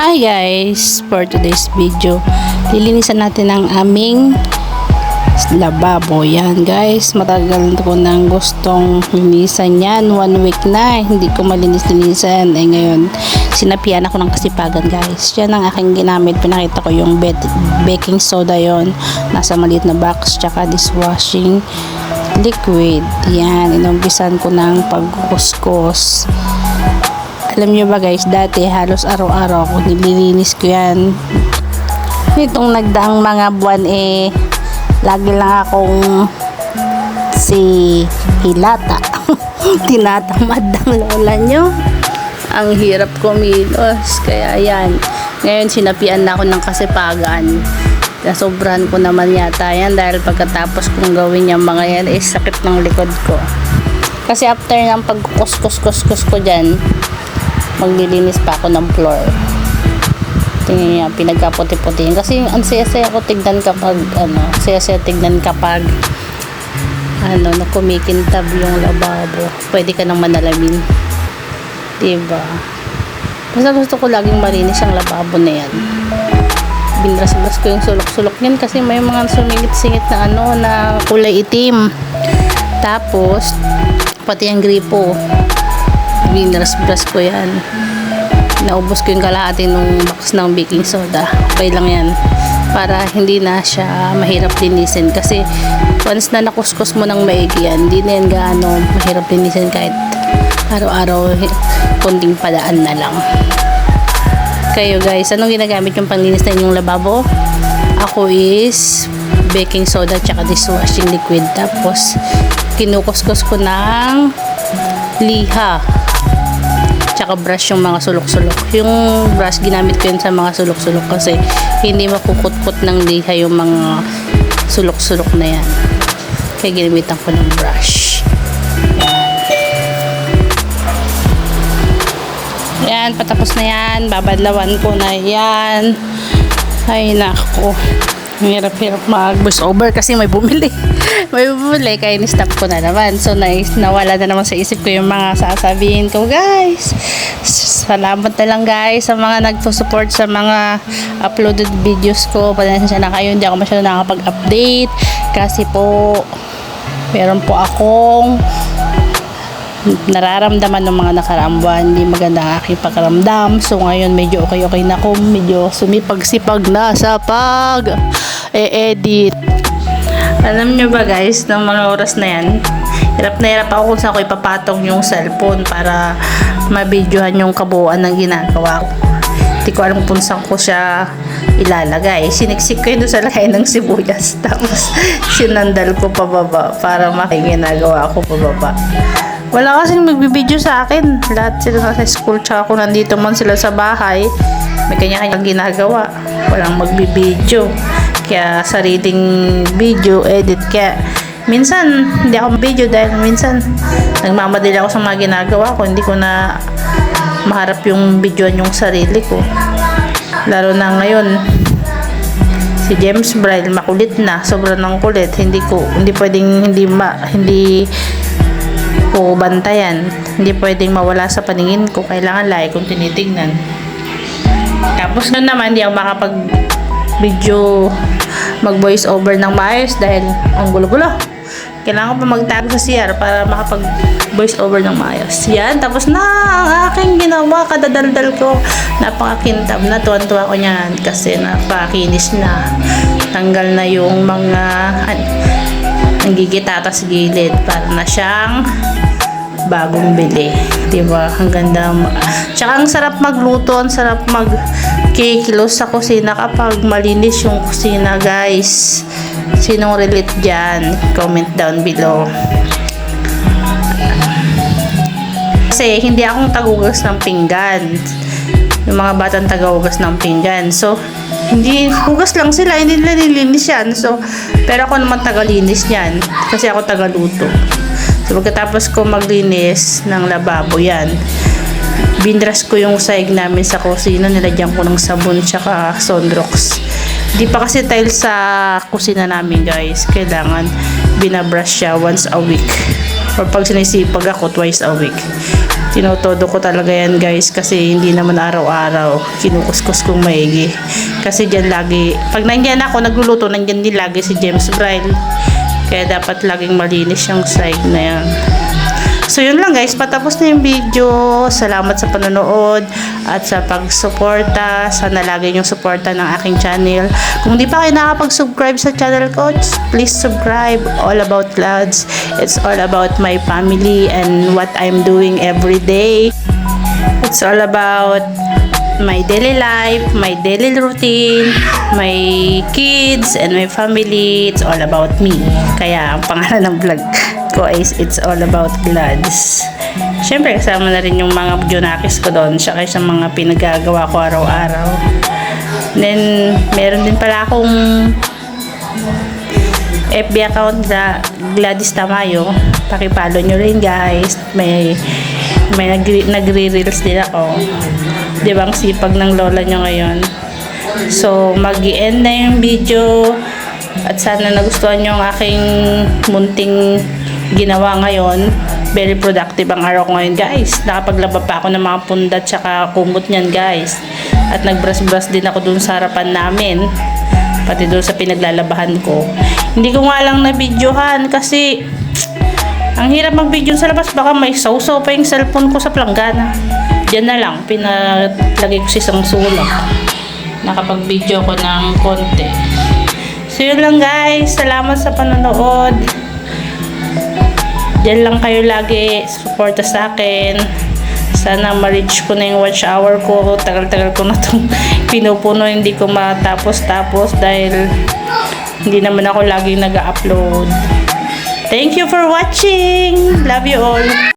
Hi guys! For today's video, lilinisan natin ang aming lababo. Yan guys, matagal ko nang gustong linisan yan. 1 week na, hindi ko malinis-linisan. Eh ngayon, sinapian ako ng kasipagan guys. Yan ang aking ginamit. Pinakita ko yung baking soda yon. Nasa maliit na box, tsaka dishwashing liquid. Yan, inumpisan ko ng pagkuskus. Alam nyo ba guys, dati halos araw-araw ako nililinis ko yan. Nitong nagdaang mga buwan lagi lang akong si Hilata. Tinatamad ng lola nyo. Ang hirap kumilos. Kaya yan. Ngayon sinapian na ako ng kasipagan. Nasobran ko naman yata yan dahil pagkatapos kong gawin yung mga yan sakit ng likod ko. Kasi after ng pagkukus-kus ko dyan, maglilinis pa ako ng floor. Tingnan niya, pinagkaputi-putiin. Kasi ang saya-saya ko tignan kapag na kumikintab yung lababo. Pwede ka nang manalamin. Diba? Basta gusto ko laging malinis ang lababo na yan. Binras-bras ko yung sulok-sulok yan kasi may mga sumingit-singit na na kulay itim. Tapos, pati ang gripo. Binras-bras ko yan. Naubos ko yung kalahati nung box ng baking soda. Okay lang yan. Para hindi na siya mahirap linisin. Kasi once na nakuskus mo ng maigi yan, hindi na yan gaano mahirap linisin kahit araw-araw kunting padaan na lang. Kayo guys, anong ginagamit yung panglinis na inyong lababo? Ako is baking soda tsaka dishwashing liquid. Tapos kinukuskus ko ng liha tsaka brush yung mga sulok-sulok. Yung brush ginamit ko yun sa mga sulok-sulok kasi hindi makukut-kut ng liha yung mga sulok-sulok na yan. Kaya ginamitan ko ng brush. Yan, patapos na yan. Babadlawan ko na yan. Ay nako, hirap-hirap mag-voice over kasi may bumili. May bumili, kaya ni-stop ko na naman. So nawala na naman sa isip ko yung mga sasabihin ko guys. Salamat na lang guys sa mga nagpo-support sa mga uploaded videos ko. Pasensya na kayo, hindi ako masyado nakapag-update kasi po meron po akong nararamdaman ng mga nakaraang buwan. Hindi maganda ang aking pakaramdam. So ngayon medyo okay na ako. Medyo sumipag-sipag na sa pag-edit. Alam nyo ba guys, ng mga oras na yan, hirap na hirap ako kung saan ko ipapatong yung cellphone para mabidyohan yung kabuuan ng ginagawa ko. Hindi ko alam kung saan ko siya ilalagay. Siniksik ko yun doon sa lagay ng sibuyas. Tapos sinandal ko pababa para makiginagawa ko pababa. Wala kasing magbibideo sa akin. Lahat sila sa school, tsaka kung nandito man sila sa bahay, may kanya-kanyang ginagawa. Walang magbibideo. Kaya sariling video, edit. Kaya minsan, hindi ako video dahil minsan nagmamadali ako sa mga ginagawa ko. Hindi ko na maharap yung videoan yung sarili ko. Lalo na ngayon, si James Bryle makulit na. Sobrang ng kulit. Hindi pwedeng hindi ko bantayan. Hindi pwedeng mawala sa paningin ko. Kailangan lagi kong tinitingnan. Tapos na naman, hindi ako makapag-video, mag-voice over ng maayos dahil ang gulo-gulo. Kailangan pa magtago sa CR para makapag-voice over ng maayos. Yan, tapos na ang aking ginawa. Kadadaldal ko. Napakakintab na. Tuwan-tuwa ko niyan kasi napakinis na. Tanggal na yung mga ang gigitata sa gilid para na siyang bagong bili. Diba? Ang ganda. Tsaka ang sarap magluto, ang sarap magkikilos sa kusina kapag malinis yung kusina guys. Sinong relate dyan? Comment down below. Kasi hindi akong tagugas ng pinggan. Yung mga batang tagahugas ng pinggan. So, hindi hugas lang sila, hindi nila nilinis yan. So, pero ako naman tagalinis yan kasi ako tagaluto. So, pagkatapos ko maglinis ng lababo yan, binras ko yung sahig namin sa kusina, nilagyan ko ng sabon tsaka Sunrox. Di pa kasi tile sa kusina namin guys, kailangan binabrush siya once a week or pag sinisipag ako twice a week. Tinotodo ko talaga yan guys kasi hindi naman araw-araw kinukuskus kong maigi. Kasi dyan lagi, pag nandyan ako nagluluto, nandyan din lagi si James Bryle. Kaya dapat laging malinis yung side na yan. So yun lang guys, patapos na yung video. Salamat sa panonood at sa pagsuporta. Sana lagi yung suporta ng aking channel. Kung di pa kayo nakapag-subscribe sa channel ko, please subscribe. All about Lads. It's all about my family and what I'm doing every day. It's all about my daily life, my daily routine, my kids, and my family. It's all about me. Kaya ang pangalan ng vlog ko is It's All About Glads. Siyempre kasama na rin yung mga junakis ko doon, siya sa mga pinagagawa ko araw-araw. Then meron din pala akong FB account na Gladys Tamayo. Pakipollow nyo rin guys. May nagre-reels din ako. Di ba ang sipag ng lola nyo ngayon? So mag-i-end na yung video. At sana nagustuhan nyo ang aking munting ginawa ngayon. Very productive ang araw ko ngayon guys. Nakapaglaba pa ako ng mga pundat tsaka kumot niyan guys. At nagbrush-brush din ako dun sa harapan namin. Pati dun sa pinaglalabahan ko. Hindi ko nga lang na-videohan kasi ang hirap mag-video sa labas. Baka may sausaw pa yung cellphone ko sa planggana. Diyan na lang. Pinalagay ko sa isang sulak. Nakapag-video ko ng konti. So yun lang guys. Salamat sa panonood. Diyan lang kayo lagi. Suporta sa akin. Sana ma-reach ko na yung watch hour ko. Tagal-tagal ko na itong pinupuno. Hindi ko matapos-tapos dahil hindi naman ako laging nag-upload. Thank you for watching. Love you all.